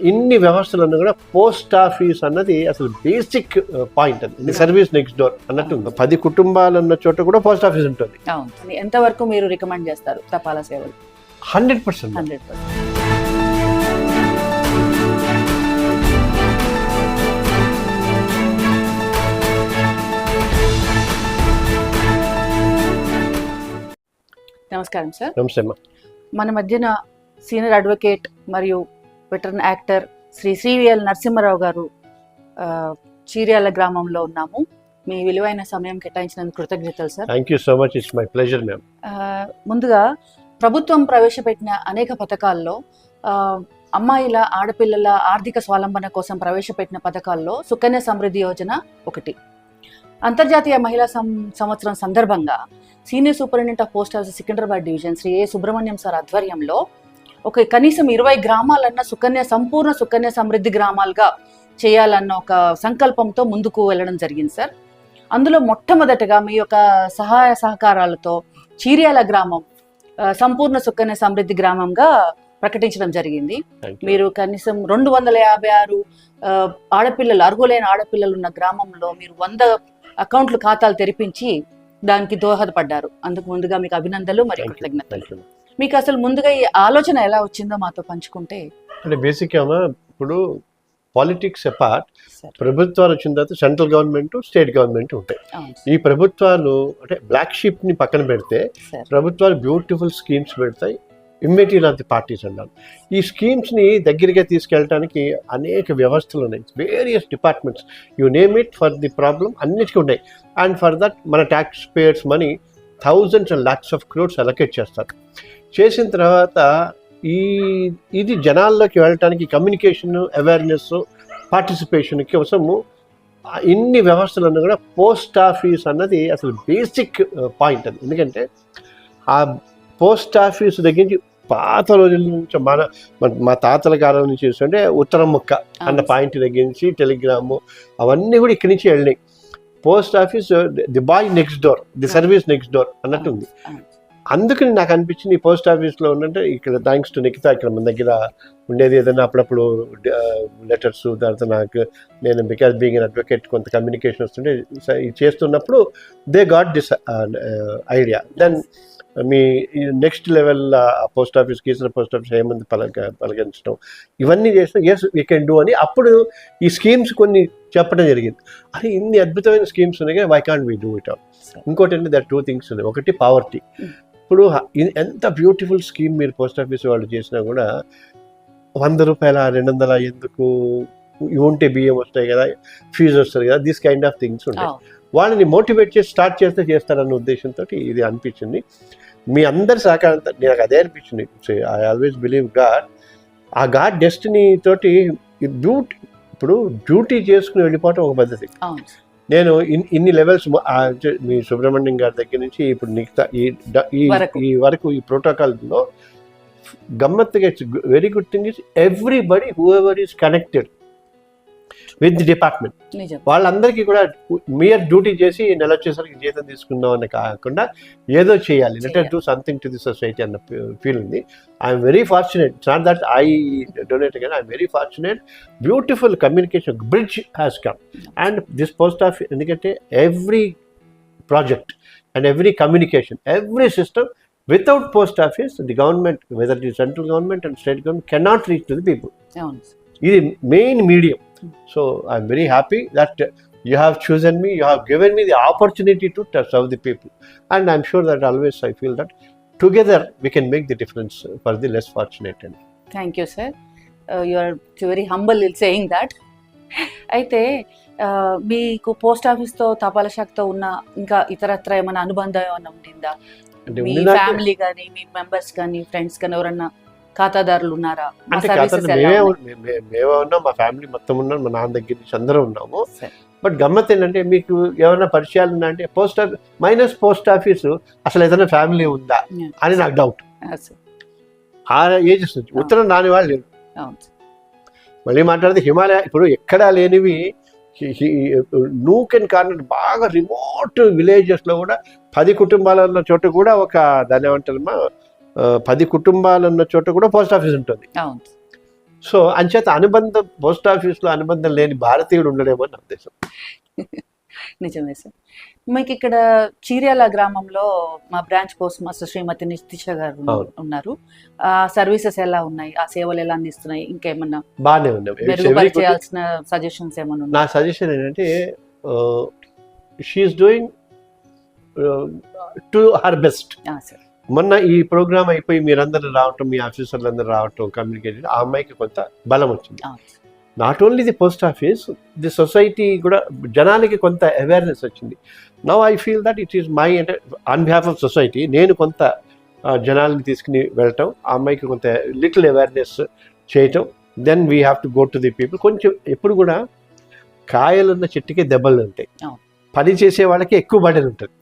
ఇన్ని వ్యవస్థలన్నీ కూడా పోస్ట్ ఆఫీస్ అన్నది అసలు బేసిక్ పాయింట్. అది సర్వీస్ నెక్స్ట్ డోర్ అన్నట్టు 10 కుటుంబాలు ఉన్న చోట కూడా పోస్ట్ ఆఫీస్ ఉంటుంది. ఎంతవరకు మీరు రికమెండ్ చేస్తారు తపాలా సేవలు? 100%. నమస్కారం సార్. నమస్తే అమ్మా. మన మధ్యన సీనియర్ అడ్వకేట్ మరియు వెటరన్ యాక్టర్ శ్రీ శ్రీవిఎల్ నరసింహారావు గారు చీర్యాల గ్రామంలో ఉన్నాము. మీ విలువైన సమయం కేటాయించినందుకు కృతజ్ఞతలు sir. Thank you so much. It's my pleasure ma'am. ముందుగా ప్రభుత్వం ప్రవేశపెట్టిన అనేక పథకాల్లో అమ్మాయిల ఆడపిల్లల ఆర్థిక స్వావలంబన కోసం ప్రవేశపెట్టిన పథకాల్లో సుకన్య సమృద్ధి యోజన ఒకటి. అంతర్జాతీయ మహిళా సంవత్సరం సందర్భంగా senior superintendent of post office Secunderabad division Shri A Subrahmanyam sir ఆధ్వర్యంలో ఒక కనీసం 20 గ్రామాలన్న సంపూర్ణ సుకన్య సమృద్ధి గ్రామాలుగా చేయాలన్న ఒక సంకల్పంతో ముందుకు వెళ్ళడం జరిగింది సార్. అందులో మొట్టమొదటగా మీ యొక్క సహాయ సహకారాలతో చీర్యాల గ్రామం సంపూర్ణ సుకన్య సమృద్ధి గ్రామంగా ప్రకటించడం జరిగింది. మీరు కనీసం 256 ఆడపిల్లలు, అర్హులైన ఆడపిల్లలు ఉన్న గ్రామంలో మీరు 100 అకౌంట్లు ఖాతాలు తెరిపించి దానికి దోహదపడ్డారు. అందుకు ముందుగా మీకు అభినందనలు మరియు కృతజ్ఞతలు. మీకు అసలు ముందుగా ఈ ఆలోచన ఎలా వచ్చిందో మాతో పంచుకుంటే. అంటే బేసిక్గా ఇప్పుడు పాలిటిక్స్ అపార్ట్, ప్రభుత్వాలు వచ్చిన తర్వాత సెంట్రల్ గవర్నమెంట్, స్టేట్ గవర్నమెంట్ ఉంటాయి. ఈ ప్రభుత్వాలు అంటే బ్లాక్ షీప్ ని పక్కన పెడితే ప్రభుత్వాలు బ్యూటిఫుల్ స్కీమ్స్ పెడతాయి. ఇమ్మెటీరియల్ ఆఫ్ ది పార్టీస్ అన్నారు. ఈ స్కీమ్స్ని దగ్గరగా తీసుకెళ్ళడానికి అనేక వ్యవస్థలు ఉన్నాయి. Various departments, you name it, for the problem అన్నిటికీ ఉన్నాయి. అండ్ ఫర్ దట్ మన tax payers money thousands and lakhs of crores allocate చేస్తారు. చేసిన తర్వాత ఇది జనాల్లోకి వెళ్ళటానికి కమ్యూనికేషన్, అవేర్నెస్, పార్టిసిపేషన్ కోసము ఇన్ని వ్యవస్థలన్నీ కూడా పోస్ట్ ఆఫీస్ అన్నది అసలు బేసిక్ పాయింట్. అది ఎందుకంటే ఆ పోస్ట్ ఆఫీస్ దగ్గర నుంచి పాత రోజుల నుంచి మా తాతల కాలం నుంచి చూస్తుంటే ఉత్తరం ముక్క అన్న పాయింట్ దగ్గర నుంచి టెలిగ్రాము అవన్నీ కూడా ఇక్కడి నుంచి వెళ్ళినాయి. Post office the boy next door, the service next door అన్నట్టు ఉంది. అందుకని నాకు అనిపించింది ఈ పోస్ట్ ఆఫీస్లో ఉన్నట్టే ఇక్కడ థ్యాంక్స్ టు నిఖిత ఇక్కడ మన దగ్గర ఉండేది. ఏదైనా అప్పుడప్పుడు లెటర్స్, తర్వాత నేను బికాస్ బీయింగ్ అన్ అడ్వకేట్ కొంత కమ్యూనికేషన్ వస్తుంటే చేస్తున్నప్పుడు they got this idea. Then me next level post office, Keesara post office ఏమంది పలకరించడం ఇవన్నీ చేసిన ఎస్ వీ కెన్ డూ అని అప్పుడు ఈ స్కీమ్స్ కొన్ని చెప్పడం జరిగింది. అది ఇన్ని అద్భుతమైన స్కీమ్స్ ఉన్నాయి, why can't we do it all. ఇంకోటి అంటే దట్ 2 things ఉన్నాయి. ఒకటి పావర్టీ. ఇప్పుడు ఎంత బ్యూటిఫుల్ స్కీమ్ మీరు పోస్ట్ ఆఫీస్ వాళ్ళు చేసినా కూడా 100 రూపాయల 200 ఎందుకు, ఉంటే బియ్యం వస్తాయి కదా, ఫీజు వస్తుంది కదా, దిస్ కైండ్ ఆఫ్ థింగ్స్ ఉంటాయి. వాళ్ళని మోటివేట్ చేసి స్టార్ట్ చేస్తారన్న ఉద్దేశంతో ఇది అనిపించింది. మీ అందరి సహకారంతో నాకు అదే అనిపించింది. I always believe God. ఆ గాడ్ డెస్టినీ తోటి ఇప్పుడు డ్యూటీ చేసుకుని వెళ్ళిపోవటం ఒక పద్ధతి. నేను ఇన్ని లెవెల్స్ మీ సుబ్రహ్మణ్యం గారి దగ్గర నుంచి ఇప్పుడు మిగతా ఈ వరకు ఈ ప్రోటోకాల్లో గమ్మత్తుగా very good thing is everybody who ever is connected with the department వాళ్ళందరికీ కూడా మీరు డ్యూటీ చేసి నెల వచ్చేసరికి జీతం తీసుకుందాం అని కాకుండా ఏదో చేయాలి, let us do something to the society అన్న ఫీల్ ఉంది. I'm very fortunate. It's not that I donate again, I'm very fortunate. Beautiful communication bridge has come and this post office. ఎందుకంటే every project and every communication, every system without post office, the government, whether it is central government and state government, cannot reach to the people. This is main medium. So I am very happy that you have chosen me, you have given me the opportunity to serve the people, and I am sure that always I feel that together we can make the difference for the less fortunate. Thank you, sir. You are very humble in saying that. అయితే మీకు post ఆఫీస్తో తపాలా శాఖతో ఉన్న ఇంకా ఇతరత్ర ఏమైనా అనుబంధం ఏమైనా ఉండిందా? మీ family కానీ, మీ మెంబర్స్ కానీ, ఫ్రెండ్స్ కానీ ఎవరన్నా ఖాతాదారులు ఉన్నారా? మేమే ఉన్నాం, మా ఫ్యామిలీ మొత్తం ఉన్నాం, మా నాన్న దగ్గర నుంచి అందరూ ఉన్నాము. బట్ గమ్మత్ ఏంటంటే మీకు ఎవరైనా పరిచయాలు ఉన్నా అంటే post office minus post office అసలు ఏదైనా ఫ్యామిలీ ఉందా అని నాకు డౌట్. ఆ ఏజెస్ నుంచి ఉత్తరం రాని వాళ్ళు లేరు. మళ్ళీ మాట్లాడితే హిమాలయ ఇప్పుడు ఎక్కడా లేనివి నూక్ అండ్ కార్నర్ బాగా రిమోట్ విలేజెస్లో కూడా 10 కుటుంబాలు ఉన్న చోట కూడా దాని ఏమంటారమ్మా 10 కుటుంబాలు ఉన్న చోట కూడా పోస్ట్ ఆఫీస్ ఉంటుంది. సో అంచేత అనుబంధం, పోస్ట్ ఆఫీస్లో అనుబంధం లేని భారతీయుడు ఉండడేమో అని నా ఉద్దేశం. నిజమే సార్. మీకు ఇక్కడ చీర్యాల గ్రామంలో మా బ్రాంచ్ పోస్ట్ మాస్టర్ శ్రీమతి నితిష గారు ఉన్నారు. ఆ సర్వీసెస్ ఎలా ఉన్నాయి, ఆ సేవలు ఎలా అందిస్తున్నాయి, ఇంకేమన్నా బాగానే ఉన్నాయి, చేయాల్సిన సజెషన్స్ ఏమన్నా? నా సజెషన్ ఏంటంటే she is doing to her best. మొన్న ఈ ప్రోగ్రామ్ అయిపోయి మీరందరూ రావటం, మీ ఆఫీసర్లు అందరూ రావటం, కమ్యూనికేషన్, ఆ అమ్మాయికి కొంత బలం వచ్చింది. Not only the post office, the society కూడా జనాలకి కొంత అవేర్నెస్ వచ్చింది. Now I feel that it is my, అంటే ఆన్ బిహాఫ్ ఆఫ్ సొసైటీ నేను కొంత జనాలకి తీసుకుని వెళ్ళటం, ఆ అమ్మాయికి కొంత లిటిల్ అవేర్నెస్ చేయటం, then we have to go to the people. కొంచెం ఎప్పుడు కూడా కాయలున్న చెట్టుకే దెబ్బలు ఉంటాయి, పని చేసే వాళ్ళకి ఎక్కువ బర్డెన్ ఉంటుంది.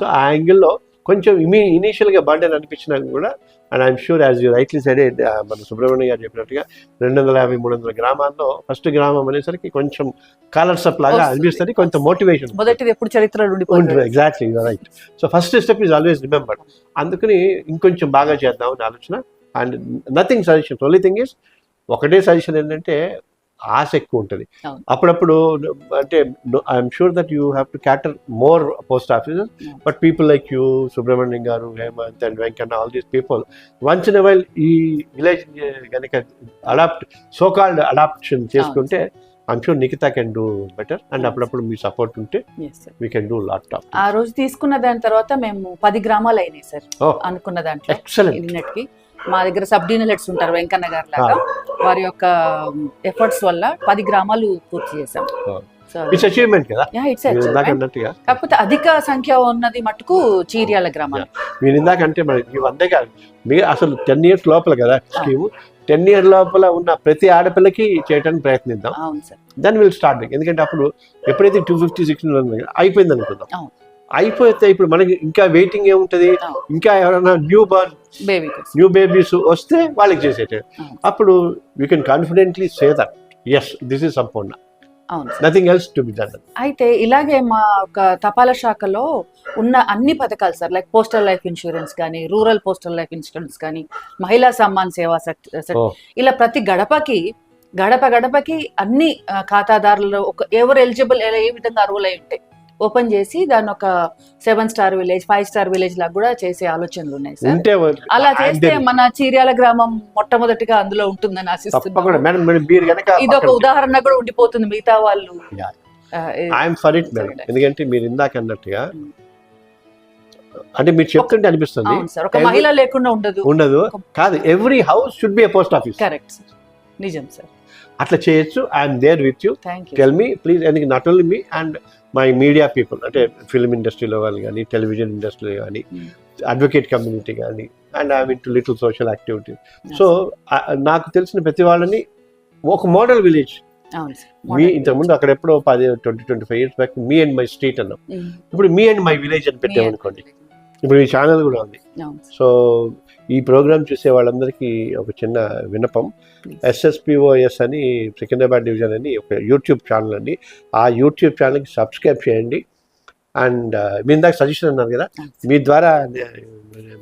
సో ఆ యాంగిల్లో కొంచెం ఇనీషియల్గా బర్డెన్ అనిపించినా కూడా, and I'm sure as you rightly side, మన సుబ్రహ్మణ్యం గారు చెప్పినట్టుగా 250-300 గ్రామాల్లో ఫస్ట్ గ్రామం అనేసరికి కొంచెం కాలర్స్ అప్ లాగా అనిపిస్తుంది, కొంచెం మోటివేషన్ మొదటిది ఎప్పుడు చరిత్రలో ఉంటుంది. Exactly right. So first step is always remembered. అందుకని ఇంకొంచెం బాగా చేద్దామని ఆలోచన. And nothing suggestion, only thing is, ఒకటే సజెషన్ ఏంటంటే ఆశ ఎక్కువ ఉంటుంది అప్పుడప్పుడు. అంటే I'm sure that you have to cater more post offices, but people like you, Subrahmanyam garu, Hemanth and Venkanna, all these people once in a while ఈ విలేజ్ కనుక సో కాల్డ్ అడాప్షన్ చేసుకుంటే I'm sure Nikhita can do better. And అప్పుడప్పుడు మీ support ఉంటే we can do lot of. ఆ రోజు తీసుకున్న దాని తర్వాత మేము 10 గ్రామాలు అయినాయి సార్ అనుకున్న దాంట్లో. ఎక్సలెంట్. మా దగ్గర సబ్ డివిజనల్ హెడ్స్ ఉంటారు వెంకన్న గారు లాగా, వారి యొక్క ఎఫర్ట్స్ వల్ల 10 గ్రామాలు పూర్తి చేశాం. కాకపోతే అధిక సంఖ్య ఉన్నది మటుకు చీర్యాల గ్రామాలు. మీరు ఇందాకంటే మనకి అంతే కాదు, మీరు అసలు 10 years లోపల కదా స్కీమ్, 10 years లోపల ఉన్న ప్రతి ఆడపిల్లకి చేయడానికి ప్రయత్నిద్దాం. Then will start. ఎందుకంటే అప్పుడు ఎప్పుడైతే 250-60 అయిపోయింది అనుకుందాం, అయిపోతే ఇప్పుడు మనకి ఇంకా వెయిటింగ్ ఏముంటది, ఇంకా ఎవరైనా న్యూ బేబీస్ వస్తే వాళ్ళకి చేసేట, అప్పుడు you can confidently say that yes, this is Sampoorna, nothing else to be done. అయితే ఇలాగే మా ఒక తపాలా శాఖలో ఉన్న అన్ని పథకాలు sir, like postal life insurance కానీ, రూరల్ పోస్టల్ లైఫ్ ఇన్సూరెన్స్ కానీ, మహిళా సమ్మాన్ సేవా ఇలా ప్రతి గడపకి అన్ని ఖాతాదారులు ఎవరు ఎలిజిబుల్, ఏ విధంగా అర్హులై ఉంటాయి ఓపెన్ చేసి దాన్ని ఒక 7-star విలేజ్, 5-star విలేజ్ లాగా కూడా చేసే ఆలోచనలు ఉన్నాయి సార్. అలా చేస్తే మన చీర్యాల గ్రామం మొట్టమొదటిగా అందులో ఉంటుందని ఆశిస్తున్నాను. ఇది ఒక ఉదాహరణ కూడా ఉండిపోతుంది మిగతా వాళ్ళు. ఎందుకంటే మీరు ఇందాక అన్నట్టుగా, అంటే మీరు చెప్తుంటే అనిపిస్తుంది ఒక మహిళ లేకుండా ఉండదు కాదు, every house should be a post office. Correct sir, నిజం సార్. అట్లా చేయొచ్చు. I'm there with you, tell me please. ఎందుకంటే not only me and my media people, అంటే ఫిల్మ్ ఇండస్ట్రీలో వాళ్ళు కానీ, టెలివిజన్ ఇండస్ట్రీలో కానీ, అడ్వకేట్ కమ్యూనిటీ కానీ, and I'm into little social activities. So నాకు తెలిసిన ప్రతి వాళ్ళని ఒక మోడల్ విలేజ్, మీ ఇంతకుముందు అక్కడ ఎప్పుడో 20-25 years back me and my street అన్నాం, ఇప్పుడు మీ అండ్ మై విలేజ్ అని పెట్టామనుకోండి. ఇప్పుడు ఈ ఛానల్ కూడా ఉంది. సో ఈ ప్రోగ్రామ్ చూసే వాళ్ళందరికీ ఒక చిన్న విన్నపం, SSPOS అని సికింద్రాబాద్ డివిజన్ అని ఒక యూట్యూబ్ ఛానల్ అండి, ఆ యూట్యూబ్ ఛానల్కి సబ్స్క్రైబ్ చేయండి. అండ్ మీ ఇందాక సజెషన్ అన్నారు కదా, మీ ద్వారా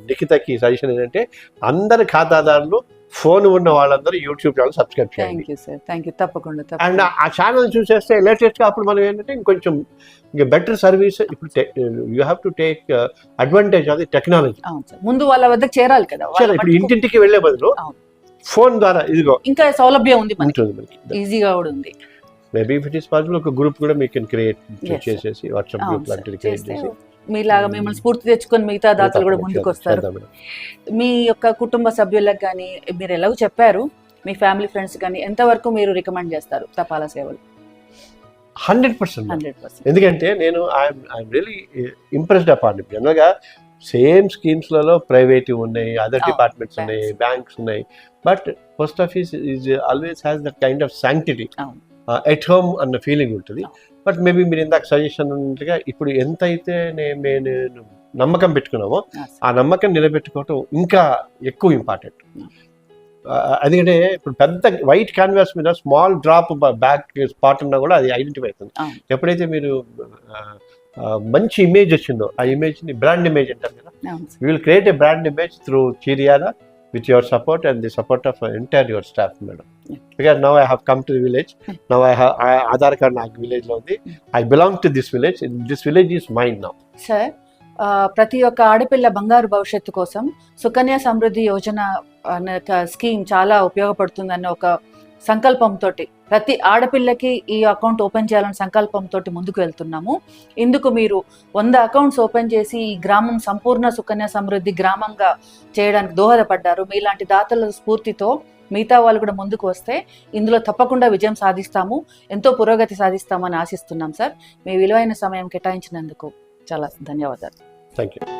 నిఖితకి సజెషన్ ఏంటంటే అందరి ఖాతాదారులు ఫోన్ ఉన్న వాళ్ళందరూ యూట్యూబ్ ఛానల్ సబ్స్క్రైబ్ చేయండి. తప్పకుండా. అండ్ ఆ ఛానల్ చూసేస్తే లేటెస్ట్గా అప్పుడు మనం ఏంటంటే ఇంకొంచెం ఇంకా బెటర్ సర్వీస్. ఇప్పుడు you have to take advantage of the technology. ముందు వాళ్ళ వద్దకు చేరాలి కదా, ఇప్పుడు ఇంటింటికి వెళ్లే బదులు ఫోన్ ద్వారా ఇదిగో ఇంకా సౌలభ్యం ఉంది, ఈజీగా కూడా ఉంది. Maybe if it is possible ఒక గ్రూప్ కూడా మీ కెన్ క్రియేట్ చేసేసి, వాట్సాప్ గ్రూప్ లాంటిది క్రియేట్ చేసి, మీలాగా మిమ్మల్ని స్ఫూర్తి తెచ్చుకొని మిగతా దాతలు కూడా ముందుకు వస్తారు. మీ యొక్క కుటుంబ సభ్యులకు కానీ, మీరు ఎలాగో చెప్పారు, మీ ఫ్యామిలీ ఫ్రెండ్స్ కానీ ఎంతవరకు మీరు రికమెండ్ చేస్తారు తపాలా సేవలు? 100%. ఎందుకంటే నేను I'm really impressed upon it. జనరల్గా సేమ్ స్కీమ్స్లలో ప్రైవేట్ ఉన్నాయి, అదర్ డిపార్ట్మెంట్స్ ఉన్నాయి, బ్యాంక్స్ ఉన్నాయి, but post office is always has that kind of sanctity, at home అన్న ఫీలింగ్ ఉంటుంది. బట్ మేబీ మీరు ఇందాక సజెషన్ ఉన్నట్టుగా ఇప్పుడు ఎంత అయితే నేను నమ్మకం పెట్టుకున్నామో ఆ నమ్మకం నిలబెట్టుకోవటం ఇంకా ఎక్కువ ఇంపార్టెంట్. ఎందుకంటే ఇప్పుడు పెద్ద వైట్ క్యాన్వాస్ మీద స్మాల్ డ్రాప్ బ్యాక్ స్పాట్ ఉన్నా కూడా అది ఐడెంటిఫై అవుతుంది. ఎప్పుడైతే మీరు మంచి ఇమేజ్ వచ్చిందో, ఆ ఇమేజ్ని బ్రాండ్ ఇమేజ్ అంటారు కదా, you will create a brand image through Cheeryal with your support and the support of entire your staff, madam. Because now I have come to the village. Now Aadhaar card నాకు village లో ఉంది. I belong to this village. This village is mine now. Sir ప్రతి ఒక్క ఆడపిల్ల బంగారు భవిష్యత్తు కోసం సుకన్య సమృద్ధి యోజన అనే స్కీమ్ చాలా ఉపయోగపడుతుందన్న ఒక సంకల్పంతో ప్రతి ఆడపిల్లకి ఈ అకౌంట్ ఓపెన్ చేయాలనే సంకల్పంతో ముందుకు వెళ్తున్నాము. ఇందుకు మీరు 100 అకౌంట్స్ ఓపెన్ చేసి ఈ గ్రామం సంపూర్ణ సుకన్య సమృద్ధి గ్రామంగా చేయడానికి దోహదపడ్డారు. మీలాంటి దాతల స్ఫూర్తితో మిగతా వాళ్ళు కూడా ముందుకు వస్తే ఇందులో తప్పకుండా విజయం సాధిస్తాము, ఎంతో పురోగతి సాధిస్తామని ఆశిస్తున్నాం సార్. మీ విలువైన సమయం కేటాయించినందుకు చాలా ధన్యవాదాలు. Thank you.